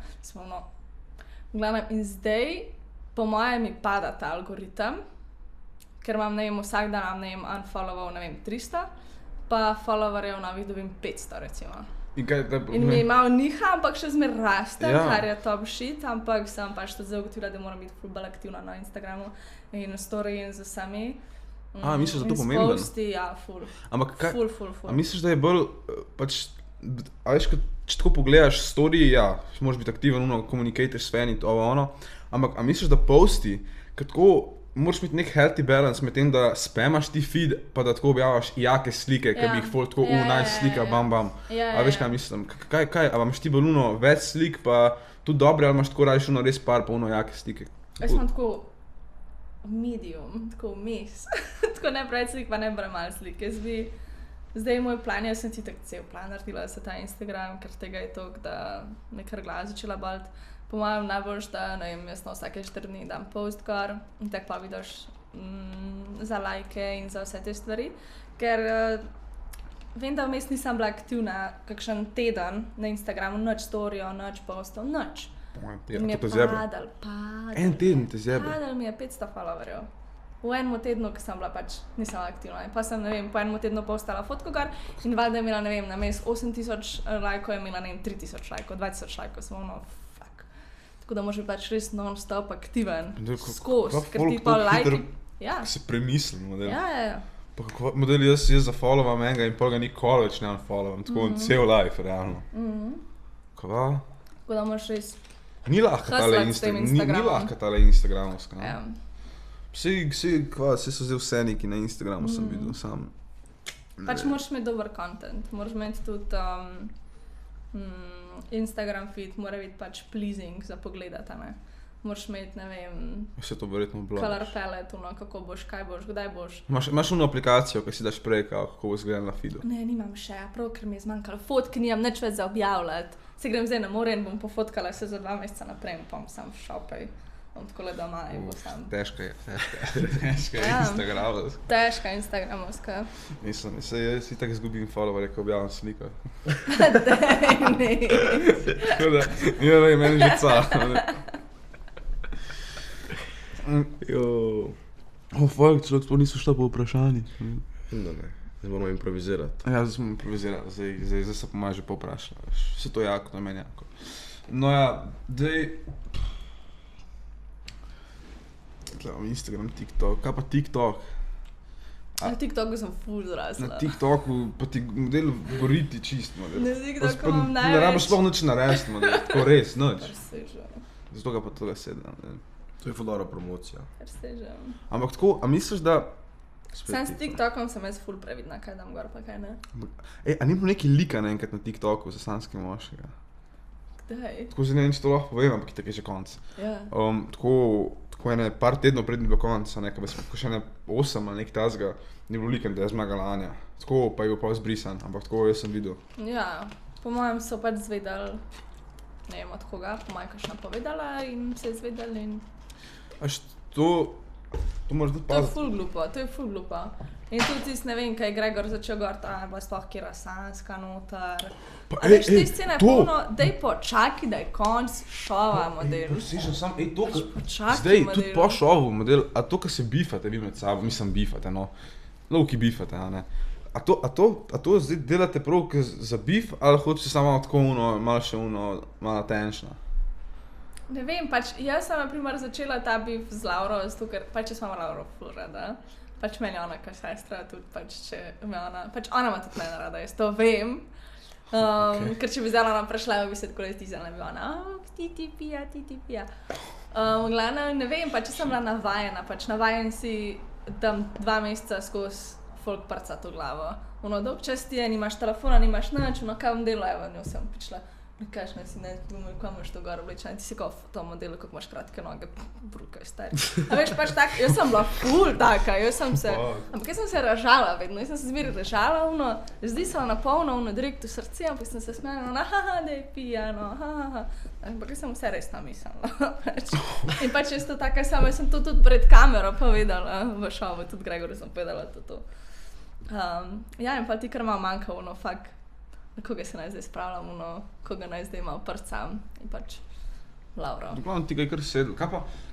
V glavnem, in zdaj, po mojem, mi pada ta algoritem, ker imam, ne vem, vsak dan imam, ne vem, unfollował, ne vem, 300, pa followerjev novih dobim 500, recimo. In mi je malo niha, ampak še zmer rastem, kar je top shit, ampak sem pač tudi zagotovila, da moram biti ful bolj aktivna na Instagramu in na story in z vsemi. Misliš, da je to pomembno? In s posti, ja, ful. Ful. A misliš, da je bolj, pač, a veš, če tako pogledaš story, ja, moraš biti aktiven, communicators s fani, to ono, ampak a misliš, da posti, ker tako moraš imeti nek healthy balance med tem, da spamaš ti feed, pa da tako objavljaš jake slike, ker bi jih fol tako, nice slika, bam. A veš, kaj mislim? Kaj, a imaš ti bolj več slik, pa tudi dobre, ali imaš tako radiš res par, pa jake slike? Jaz imam tako medium, tako vmes. Tako ne preveč slik, pa ne premalo slik. Zdaj moj plan, jaz sem si tak cel plan naredila za ta Instagram, ker tega je toliko, da me kar glava začela bolt. Po mojem najboljš, da, ne vem, jaz vsake 4 dni dam post gor in tako pa vidiš za lajke in za vse te stvari, ker vem, da vmes nisem bila aktivna kakšen teden na Instagramu, nič storijo, nič postov, nič. In mi je padal. En teden te zjebal? Padal mi je 500 followerjev. V enem tednu, ko sem bila pač, nisem aktivna. In pa sem, ne vem, po enem tednu postala fotko gor in valjda je imela, ne vem, na mes 8000 lajkov, je imela, ne vem, 3000 lajkov, 2000 lajkov, sem tako da moraš biti pač res non-stop aktiven, skozi, ker ti pa lajki... Se premislim, model. Ja. Pa kako, model, jaz zafollovam enega in pol ga nikoli več ne unfollovam, tako cel life, realno. Kva? Tako da moraš res... Ni lahka tale Instagramovska. Ja. Sej so zdaj vse neki na Instagramu, sem videl, sam... Pač moraš imeti dober content, moraš imeti tudi... Instagram feed mora biti pač pleasing za pogledati, ne? Moraš imeti, ne vem... Vse to verjetno blog. Color palette, kako boš, kaj boš, kdaj boš. Imaš ono aplikacijo, ki si daš prej, kako bo izgledala na feedu? Ne, nimam še, prav, ker mi je zmanjkalo fotk, nimam nič več za objavljati. Se grem zdaj na more in bom pofotkala se za 2 meseca naprej in pa bom sam v šopej. Bom takole doma in bo sam. Težka je Instagramovska. Težka Instagramovska. Mislim, jaz itak izgubim followerje, ko objavljam sliko. Dej, ne. Tako da, ne, meni že ca. Fuck, človek sploh niso šla po vprašanji. Zdaj moramo improvizirati. Ja, zdaj smo improvizirali, zdaj se po maju že povprašala. Vse to jako, na meni jako. No ja, Instagram, TikTok, kaj pa TikTok? Na TikToku sem ful zrasla. Na TikToku pa ti model gori ti čist, model. Na TikToku imam največ. Ne rabiš sploh nič narediti, model, tako res, nič. Presežem. Zato ga pa tole sedem. To je ful dobra promocija. Presežem. Ampak tako, a misliš, da... Sam s TikTokom sem jaz ful previdna, kaj dam gor pa kaj ne. A ni bilo neki lika naenkrat na TikToku za sanskega moškega? Tako zdaj ne vem, če to lahko povem, ampak tako je že konc. Ja. Tako ene par tednov pred njim do konca, nekaj, še ne 8 ali nekaj tazga, ni bilo liken, da je zmagala Anja. Tako pa je bil pa zbrisan, ampak tako jaz sem videl. Ja, po mojem so pač zvedali, ne vem od koga, po mojem kakšna povedala in se je zvedali in... To moraš biti To je ful glupo. In tudi tisti, ne vem, kaj je Gregor začel govoriti, pa sploh kjera Sanska noter. A veš, te scene je polno, daj počaki, da je konc šova model. Slišam sam, to, Počaki zdaj, model. tudi po šovu model, a to, ko se bifate vi med sabo, mislim bifate, no, lovki bifate, a ne. A to zdaj delate prav za bif, ali hočete samo tako malo še malo tenšno? Ne vem, pač jaz sem na primer začela ta bif z Lauro, zato ker pač jaz imam Lauro ful rada. Pač meni ona kao sestra, tudi pač če me ona, pač ona ima tudi mene rada, jaz to vem. Ker če bi zdaj ona prišla, bi se tako stizala, bi ona, ti pija. Glavno, ne vem, pač jaz sem bila navajen si tam 2 meseca skozi folk prcat v glavo. Dolg čas ti je, nimaš telefona, nimaš nič, kaj bom delala, evo, njo sem prišla. Nekajšno si ne, kaj imaš to gor oblečeno, ti si kao v tom modelu, kako imaš kratke noge, brukaj stari. A veš, pač tak, jaz sem bila ful taka, ampak jaz sem se ražala vedno, jaz sem se zmeri ražala, zdi se na polno, direkt v srce, ampak sem se smejala, da je pijano, ampak jaz sem vse resno mislila. In pač jaz to taka sama, jaz sem to tudi pred kamero povedala v šovu, tudi Gregoru sem povedala to. Ja, in pa ti kar malo manjka, fakt. Koga se naj zdaj spravljam, koga naj zdaj malo prcam in pač Lauro. Glavno ti ga je kar sedel. Kaj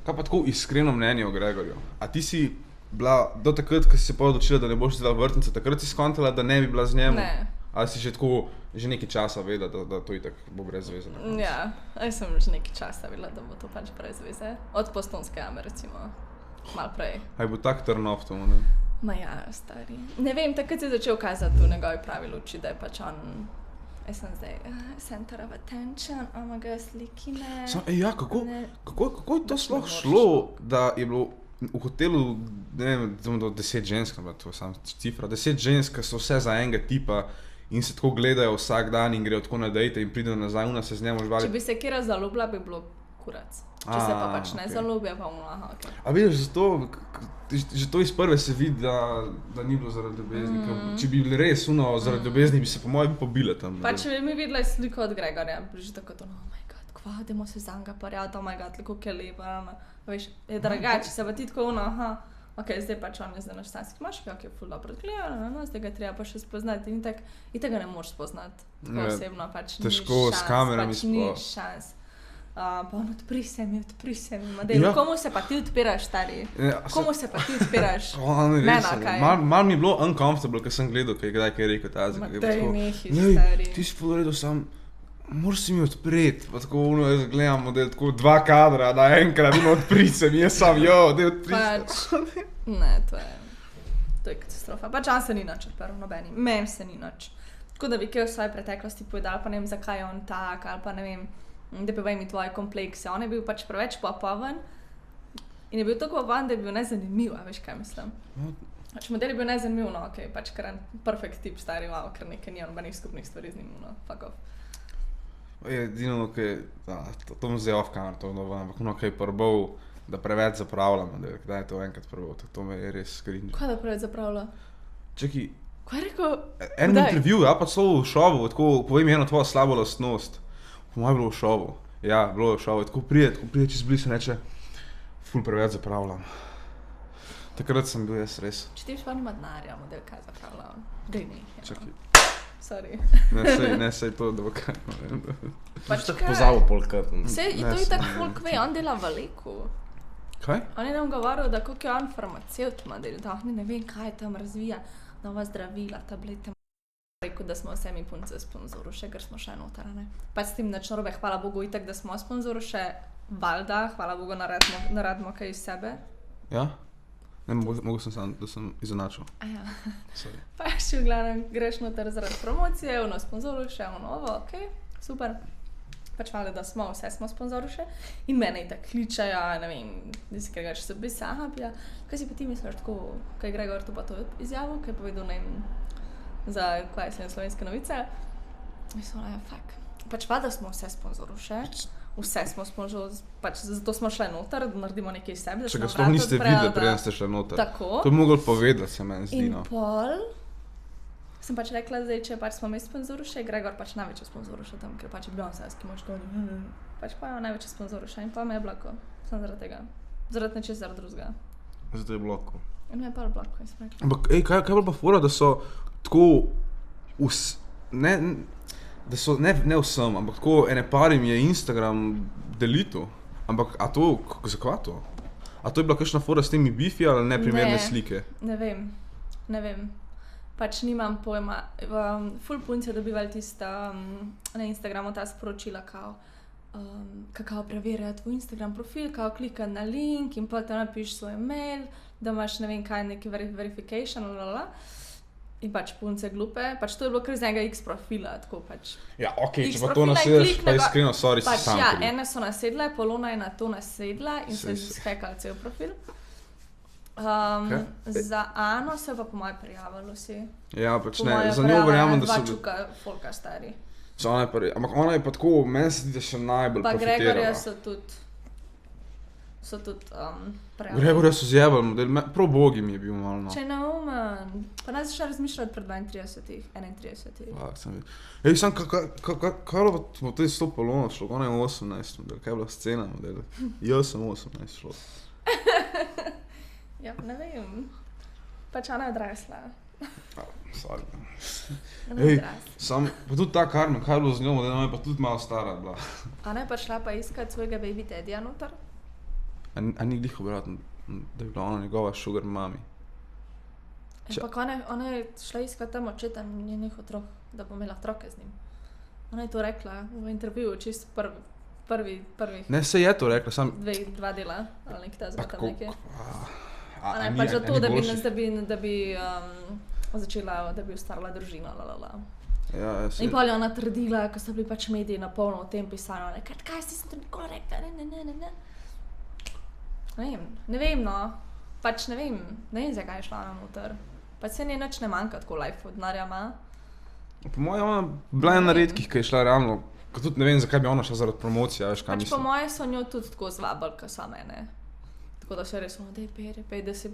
pa tako iskreno mnenje o Gregorju? A ti si bila do takrat, ko si se pa odločila, da ne boš zdela vrtnica, takrat si skontala, da ne bi bila z njemu? Ne. Ali si že tako, že nekaj časa vedela, da to itak bo brez veze? Ja, jaz sem že nekaj časa vedela, da bo to pač brez veze. Od Postonske jame recimo, malo prej. Aj bo tak turn off to, ne? Ma ja, stari. Ne vem, takrat si začel kazati v njegovi pravi luči, da je pač on, jaz sem zdaj center of attention, ga slikine. Ja, kako je to sploh šlo, da je bilo v hotelu, ne vem, do 10 žensk, to je samo cifra, 10 žensk, so vse za enega tipa in se tako gledajo vsak dan in grejo tako na dejte in pridejo nazaj, se z njemu žvali. Če bi se kjera zaljubila, bi bilo kurac. Če se pa pač ne zaljubijo, pa okej. A vidiš, zato, že to iz prve se vidi, da ni bilo zaradi ljubezni. Če bi bili res zaradi ljubezni, bi se po mojem pobile tam. Pa če bi mi videla sliko od Gregorja, bi že tako to, oh my god, kva, dajmo se zanga parjati, oh my god, kako je lepa, veš, je drugače, se pa ti tako okej, zdaj pač on je zdaj naš stanski moški, okej, ful dobro izgleda, zdaj ga treba pa še spoznati in tega ne moreš spoznati, tako osebno, pač ni šans, težko s kamerami pač ni šans. Pa on odpri se mi, model. Ja. Komu se pa ti odpiraš, stari? Komu se pa ti odpiraš? Mena, kaj? Mal mi je bilo uncomfortable, ko sem gledal, kaj je rekel ta zg. Daj nehi, stari. Ti si povedal sam, moraš si mi odpreti, pa tako jaz gledam model, tako 2 kadra, da enkrat odpri se mi, jaz sam, daj odpri se. Ne, to je katastrofa. Pač on se ni nič odprl, nobeni. Men se ni nič. Tako da bi kaj v svoji preteklosti povedal, pa ne vem, zakaj je on tak, ali pa ne vem, da povej mi tvoje komplekse. On je bil pač preveč popoven in je bil tako popoven, da je bil nezanimiv, a veš kaj mislim. Pač model je bil nezanimiv, okej, pač kar perfect tip stari, ker nekaj ni nobenih skupnih stvari z njim, fuck off. Edino, to bom zdaj off camera, ampak kaj probal, da preveč zapravljam, da je to enkrat probal, to me je res skrinil. Kaj da preveč zapravlja? Čakaj, kaj je rekel? En intervju, pa celo v šovu, tako povej mi eno tvojo slabo lastnost. Po mojem bilo v šovu. Ja, bilo je v šovu. Tako pride čez blizu in reče, ful preveč zapravljam. Takrat sem bil jaz res. Če ti bi šla nima denarja, model kaj zapravljam? Dej ne. Čakaj. Sorry. Ne, sej to, da bo kaj. Pač tako pozavo polkrat. Sej, to je tako folk ve, on dela v Leku. Kaj? On je nam govoril, da koliko je on farmacevt model, da ne vem, kaj tam razvija, nova zdravila, tablete. Rekel, da smo vse mi punce sponzoruše, ker smo še noter, ne. Pač s tem nič narobe, hvala Bogu itak, da smo sponzoruše, valjda, hvala Bogu naredimo kaj iz sebe. Ja? Ne, mogo sem sam, da sem izenačil. Ja. Sorry. Pač v glavnem greš noter zaradi promocije, sponzoruše, okej, super. Pač valjda, da smo, vse smo sponzoruše in mene itak kličajo, ne vem, da si kaj se bi sahabja. Kaj si pa ti misliš tako, kaj Gregor to pa to izjavil, kaj je povedal, ne vem, za kaj se slovenske novice. Mislim, fuck. pač vada smo vse sponzoruše. Vse smo sponzorili, pač zato smo šli noter, da naredimo nekaj iz sebe. Če ga sploh niste videli, preden ste šli noter. Tako. To bi mogli povedati, se meni zdi. In pol sem pač rekla, zdaj, če pač smo mi sponzoruše, Gregor pač največji sponzoruše tam, ker pač je Beyoncéski mož to. Pač pa je največji sponzoruše in pa me je blako. Sem zaradi tega. Zaradi nečez zaradi drugega. Zato je bloko. In me je pa blako, in sem rekla. Ampak, kaj je pa fora, da so tako da so ne vsem, ampak tako ene parim je Instagram delitil. Ampak, a to, zakaj to? A to je bila kakšna fora s temi bifi ali neprimerne slike? Ne vem. Pač nimam pojma. Ful punce dobivali tista na Instagramu ta sporočila, kako preverjati tvoj Instagram profil, kako klikati na link in pa tam napiš svoj mail, da imaš ne vem kaj, neki verification, in pač punce glupe. Pač to je bilo kar iz enega X profila, tako pač. Ja, okej, če pa to nasedeš, pa iskreno, sorry, si sam kriv. Ja, ene so nasedle, Polona je na to nasedla in se je spekala cel profil. Za Ano se pa po moje prijavilo vsi. Ja, pač ne, za njo verjamem, da so... Dva čuka folka stari. Ampak ona je pa tako, meni se zdi, da še najbolj profitirala. Pa Gregorja so tudi prijavili. Gregorja so zjebali model, prav bogi mi je bil malo, no. Če je neumen, pa naj začela razmišljati pred 31. Fak, sem videl. Ej, sam, kaj bo tudi s to Polono šlo? Ona je 18 model, kaj je bila scena model? Jaz sem 18 šlo. Ja, ne vem. Pač ona je odrasla. Sorry. Ej, sam, pa tudi ta Carmen, kaj je bilo z njo, da je pa tudi malo stara bila. Ana je pa šla pa iskat svojega baby daddyja noter. A ni glih obratno, da je bila ona njegova sugar mami? Ampak ona je šla iskat tam očeta njenih otrok, da bo imela otroke z njim. Ona je to rekla v intervjuju, čist prvi. Ne, se je to rekla, sam... Dva dela, ali nekaj ta zvrtam nekaj. Ona je pač zato, da bi začela, da bi ustarila družino, Ja, in pol je ona trdila, ko so bili pač mediji na polno o tem pisali, kaj si sem to nikoli rekla, ne. Ne vem, no. Pač ne vem, zakaj je šla ona noter. Pač se njej nič ne manjka, tako life od denarja ima. Po moje ona bila ena redkih, ki je šla realno, ko tudi ne vem, zakaj bi ona šla zaradi promocije, veš kaj mislim. Pač po moje so njo tudi tako zvabili, ko so mene. Tako da še res ono, dej pej, da si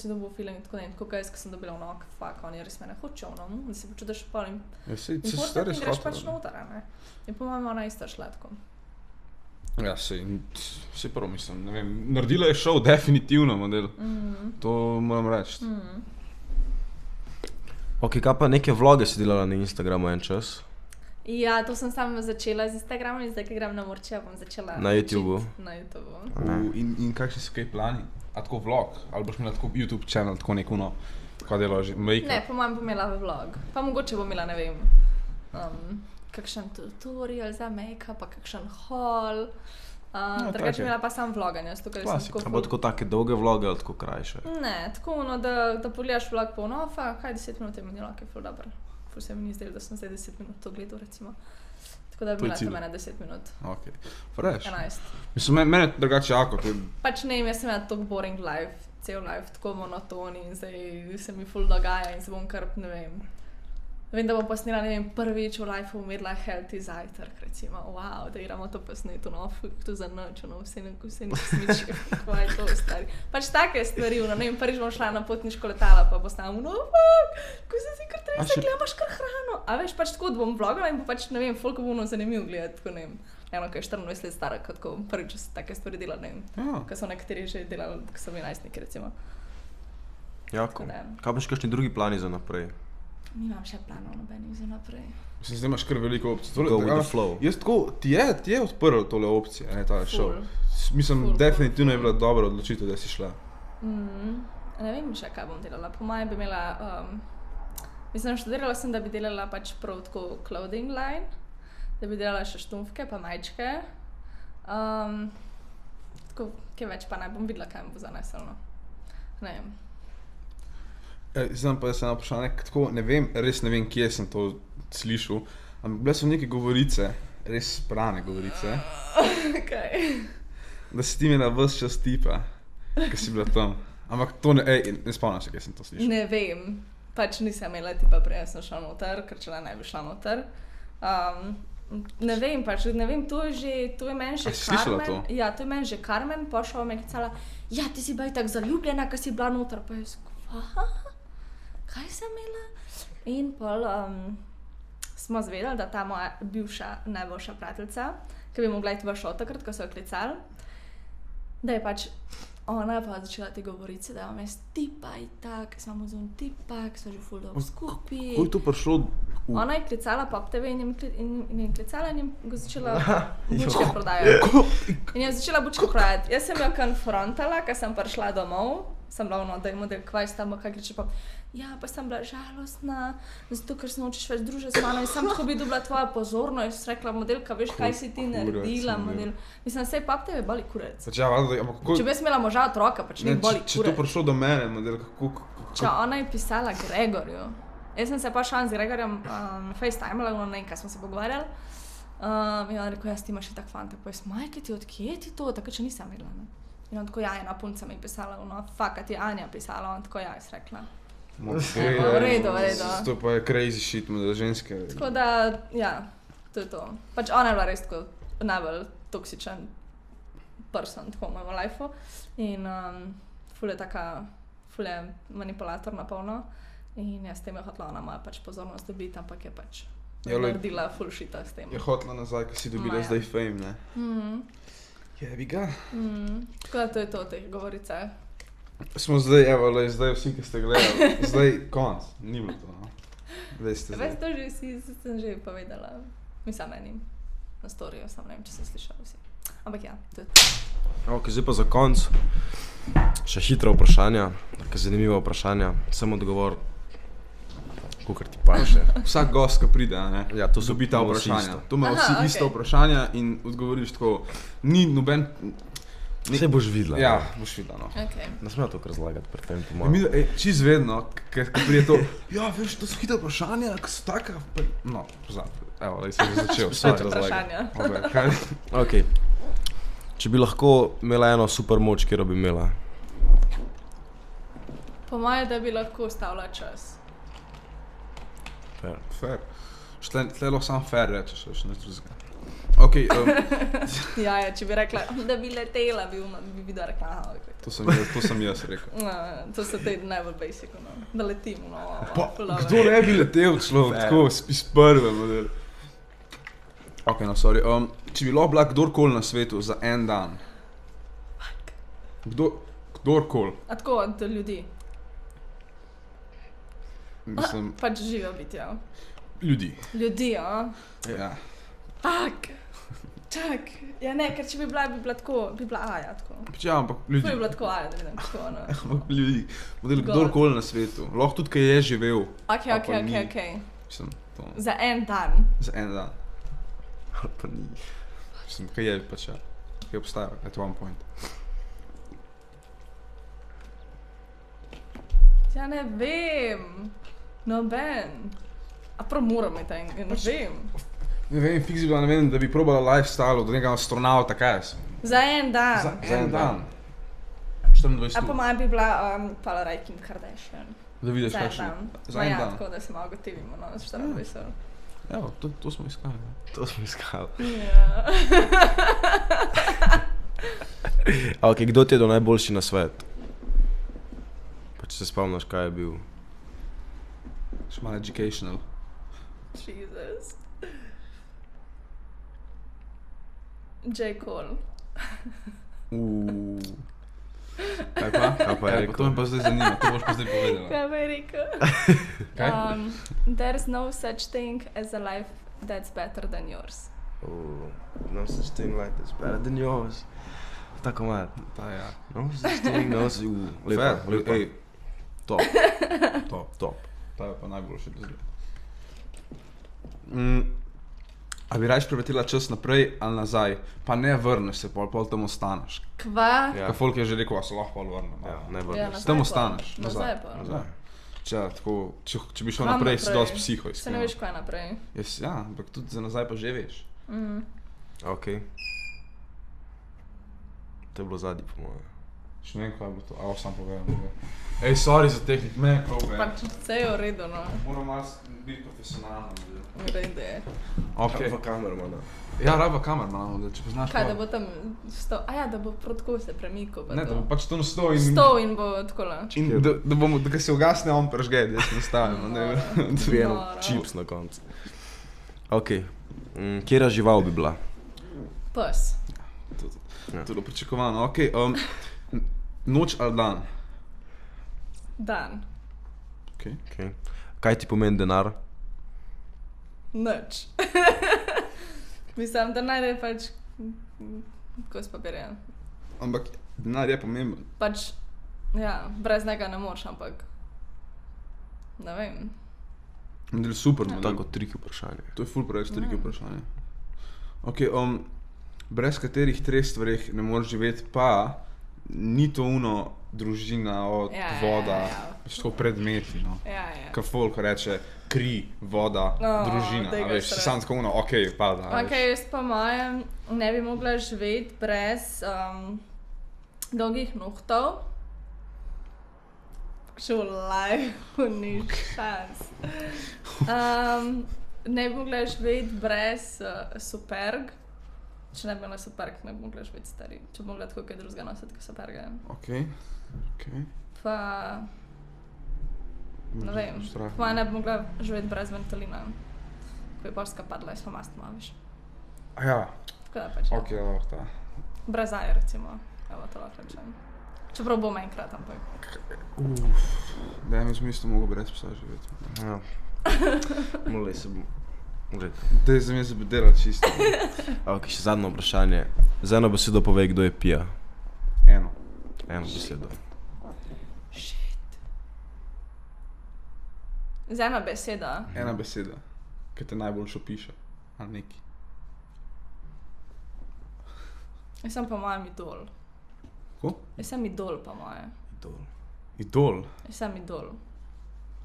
dobil film in tako ne. Tako kaj jaz, ko sem dobila ono, fuck, oni res mene hočejo, no, da si počutiš pol in in greš pač noter, ne. In po mojem ona isto šla tako. Ja, sej prvo mislim, ne vem, naredila je šov definitivno model, to moram reči. Ok, kaj pa neke vloge si delala na Instagramu en čas? Ja, to sem sama začela z Instagramom in zdaj, ko grem na Morčija, bom začela na YouTubeu. Na YouTubeu. In kakšni so kaj plani? A tako vlog? Ali boš imela tako YouTube channel, tako neko, kaj delaš, make-up? Ne, po mojem bom imela vlog. Pa mogoče bom imela, ne vem, kakšen tutorial za make-up, pa kakšen haul. Drugače imela pa sam vloganje. Klasika. A bo tako take dolge vloge ali tako krajše? Ne, tako da pogledaš vlog po kaj 10 minut je minilo, kaj je ful dobro. Ful se mi ni zdelo, da sem zdaj 10 minut to gledal, recimo. Tako da bi bila to mene 10 minut. Ok, fresh. 11. Mislim, mene drugače jako. Pač ne vem, jaz sem imela tako boring life, cel life, tako monotoni in zdaj se mi ful dogaja in se bom kar, ne vem. Vem, da bom posnela, ne vem, prvič v lifeu umedla healthy zajtrk, recimo, wow, da iramo to posneto, no, to za noč, no, vse ni smiči, kaj je to stari. Pač take stvari, no, ne vem, prvič bom šla na potniško letala, pa postavim, no, fuck, ko se si kar trese, imaš kar hrano. A veš, pač tako, da bom vlogala in pa pač, ne vem, folko bo zanimivo gledati, tako, ne vem, eno, kaj je 24 let stara, ko prvič se take stvari dela, ne vem, ko so nekateri že delali, ko so bili najstniki, recimo. Jako, kaj boš kakšni drugi plani za naprej? Nimam še planov nobenih za naprej. Mislim, zdaj imaš kar veliko opcij. Go with the flow. Jaz tako, ti je odprl tole opcije, ne, ta show. Mislim, definitivno je bila dobra odločitev, da si šla. Ne vem še, kaj bom delala. Po mojem bi imela, mislim, študirala sem, da bi delala pač prav tako clothing line, da bi delala še štumfke pa majčke. Tako, kaj več pa ne bom videla, kaj mi bo zaneselno. Ne vem. Znam pa jaz eno vprašanje, tako ne vem, res ne vem, kje sem to slišal, ampak bile so neke govorice, res sprane govorice, da si ti imela ves čas tipa, ki si bila tam. Ampak to ne spomnim se, kje sem to slišal. Ne vem, pač nisem imela tipa, prej sem šla noter, ker če ne bi šla noter. Ne vem, to je meni že Carmen. To? Ja, to je meni že Carmen, pošla me klicala, ja, ti si bila tako zaljubljena, ko si bila noter, pa jaz, kaj sem imela? In pol smo zvedeli, da ta moja bivša, najboljša prijateljica, ki bi mogla iti v šov takrat, ko so jo klicali, da je pač ona pa začela ti govoriti, da je vmes tipa in tak, samo z tipa, ki so že ful dolgo skupaj. Kako je to prišlo? Ona je klicala Pop TV in je klicala in je začela bučke prodajati. In je začela bučke prodajati. Jaz sem jo konfrontala, ko sem prišla domov, sem bila ono, da je model, kvaj s tamo, kaj reče pa, ja, pa sem bila žalostna, zato ker se nočeš več družiti z mano in sem tako bi dobila tvoja pozornost, in sem rekla, modelka, veš, kaj si ti naredila, model. Mislim, sej Pop TV boli kurec. Če bi jaz imela moža otroka, pač ne boli kurec. Če to prišlo do mene, model, kako... Če ona je pisala Gregorju. Jaz sem se pa šla z Gregorjem FaceTime-ala, ne vem, kaj smo se pogovarjali. In on rekel, jaz ti imaš še tak fanta. Pa jaz, majke ti, odkje ti to? Tako, če nisem imela, ne. In on tako, ja, ena punca mi je pisala, faka ti Anja pisala, on tako, ja, jaz rekla. V redu. To pa je crazy shit, model, ženske. Tako da, ja, to je to. Pač ona je bila res tako najbolj toksičen person tako v mojem lifeu. In ful je manipulator na polno. In jaz s tem je hotela ona moja pač pozornost dobiti, ampak je pač naredila ful shita s tem. Je hotela nazaj, ko si dobila zdaj fame, ne? Jebi ga. Tako da to je to, te govorice. Smo zdaj, evo, zdaj vsi, ki ste gledali, zdaj konc, ni bilo to, no. Veste zdaj. Veste, to že sem že povedala, mislim enim na storiju, sam ne vem, če sem slišala vsi. Ampak ja, to je to. Ok, zdaj pa za konc, še hitra vprašanja, tako zanimiva vprašanja, sem odgovor, kakor ti paše. Vsak gost, ko pride, ne? Ja, to so dobi ta vsi vprašanja. isto. To imajo vsi ista vprašanja in odgovoriš tako, ni noben... Saj boš videla. Ja, boš videla, no. Okay. Ne smejo to razlagati pred tem, po Mi, mojem. čist vedno, ko pride to, ja, veš, to so hitra vprašanja, ko so taka, pa... No, pozabi, evo, da sem že začel. Vse Pač razlagati. vprašanja. Ok. Če bi lahko imela eno super moč, kjer bi imela? Po moje, da bi lahko ustavila čas. Fair. Tle lahko samo fair rečeš, veš, ne drugega. Ok, Ja, če bi rekla, da bi letela, bi videla rekla, aha, ok. to sem jaz rekel. No, to so te najbolj basic, no. Da letim, no. Pa, kdo ne bi letel človek, tako, iz prve, model. Ok, no, sorry. Če bi lahko bila kdorkoli na svetu za en dan. Kdorkoli. A tako, od ljudi. Mislim, Pač živijo biti, ja. ljudi. Ljudi, ja. Ja. Fak. Čak. Ja ne, ker če bi bila tako, bi bila Aja, tako. Ja, ampak To ljudi. bi bila tako Aja, da vidim, tako, no. Ampak ljudi. Model, kdorkoli na svetu. Lahko tudi, kaj je živel. Ok. Mislim, to. Za en dan. Za en dan. Pa ni. Mislim, kaj je pač, ja. Kaj obstaja, at one point. Ja ne vem. Noben. A prav moram imeti enega, ne vem. Ne vem, fiks bi bila, ne vem, da bi probala lifestyle od nekega astronauta, kaj jaz. Za en dan. Za en dan. 24 A po mojem bi bila Paula Kim Kardashian. Da vidiš Za en kakšen. dan. Za en Ja, dan. tako da se malo gotivimo, no, s 24. Evo, to smo iskali. Ne? To smo iskali. Ja. Ok, kdo ti je do najboljši na svet? Pa če se spomniš, kaj je bil? Še malo educational. Jesus. J. Cole. Kaj pa? Kaj pa je rekel? To me pa zdaj zanima, to boš pa zdaj povedala. Kaj bi rekel? Kaj? There's no such thing as a life that's better than yours. No such thing like this, better than yours. Tako malo. Ta, ja. No such thing, no such... Fair, Lepa. ej, Top. top. Ta je pa najboljši do zdaj. A bi rajš prevetila čas naprej ali nazaj, pa ne vrneš se, pol tam ostaneš. Kva? Ja. Ka folk je že rekel, a se lahko pol vrne. Ja, ne Ja, vrneš. nazaj Tam pa. ostaneš. Nazaj pa. Nazaj. Če bi šel Kam naprej, si naprej? dosti psiho Se ne iskreno. veš, kaj je naprej. Ja, ampak tudi za nazaj pa že veš. Ok. To je bilo zadnji, po mojem. Še ne vem, kaj je bilo to. Sam povedal. Ej, sorry za tehnik, me probe. Pač vse je v redu, no. Moram malo biti profesionalno. V redu je. Okay. V kamermana. Ja, raba kamermana, če poznaš. Kaj, da bo tam stol, da bo protko se premikal. Ne, da bo pač to stol in... Stol in bo takole. In da se ugasne, on prežge, da se nastavimo. Dve eno čips na koncu. Ok, kjera žival bi bila? Pes. To je pričakovano. Ok, noč ali dan? Dan. Ok. Kaj ti pomeni denar? Nič. Mislim, da najde pač kos papirja. Ampak denar je pomemben. Pač, ja, brez njega ne moreš, ampak ne vem. Model super, model. Tako triki vprašanje. To je ful preveč triki vprašanje. Ok, brez katerih treh stvareh ne moreš živeti, pa ni to uno družina od voda, pač to predmeti, no. Ka folk reče kri, voda, družina, a veš, si sam tako uno, ok, pada. Ok, jaz pa mojem ne bi mogla živeti brez dolgih nohtov. Še v life ni šans. Ne bi mogla živeti brez superg. Če ne bi imela superg, ne bi mogla živeti stari. Če bi mogla tako kaj drugega nositi, kot superge. Ok. Pa... ne vem. Pa ne bi mogla živeti brez Ventolina. Ko je Poljska padla, jaz pa mastma, veš. A ja. Tako da pač, ja. Ok, lahko ta. Brez aje, recimo. Evo, to lahko rečem. Čeprav bom enkrat, ampak... Da, jaz mislim, mogo brez psa živeti. Ja. Molej se bom. Dej za me zabedela čisto. Ok, še zadnje vprašanje. Z eno besedo povej, kdo je pija. Eno. Eno besedo. Shit. Z ena beseda? Ena beseda, ki te najbolj šopiše. Ali neki. Jaz sem pa mojem idol. Ko? Jaz sem idol pa moje. Idol? Jaz sem idol.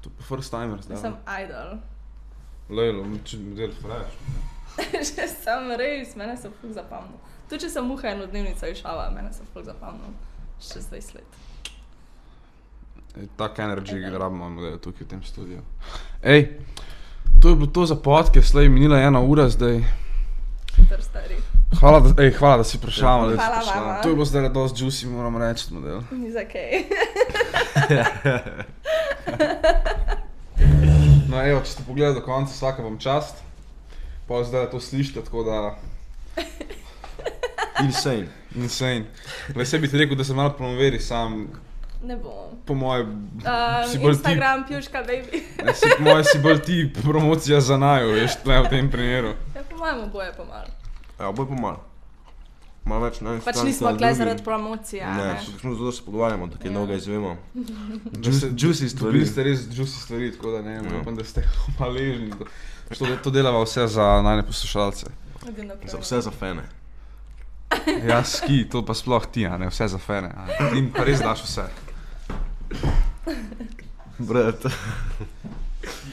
To pa first timer zdaj. Jaz sem idol. Lejlo, če model fresh. Že sem res, mene se ful zapomnil. Tu če sem muha eno dnevnico išala, mene se ful zapomnil. Še 20 let. Tak energy ga rabimo model tukaj v tem studiu. Ej, to je bilo to za podcast, lej, minila 1 ura zdaj. Super stari. Hvala, da si prišla. Hvala vama. To je bilo zdaj dost juicy, moram reči, model. Ni za kaj. No evo, če ste pogledali do konca, vsaka vam čast. Pa zdaj to slišite, tako da... Insane. Le se bi ti rekel, da se malo promoveri sam... Ne bom. Po moje... si bolj Instagram, Pjuška, baby. Po moje si bolj ti promocija za naju, veš, tle v tem primeru. Ja, po mojem oboje pa malo. Ja, oboje pa malo. Malo več, ne? Pač nismo tle zaradi promocija, ne? Ne, smo zato se pogovarjamo, tako je mnogo izvemo. Juicy stvari. Dobili ste res juicy stvari, tako da ne vem, upam, da ste hvaležni. To delava vse za najne poslušalce. Za vse za fene. Ja, ski, to pa sploh ti, a ne, vse za fene. Ti pa res daš vse. Brat.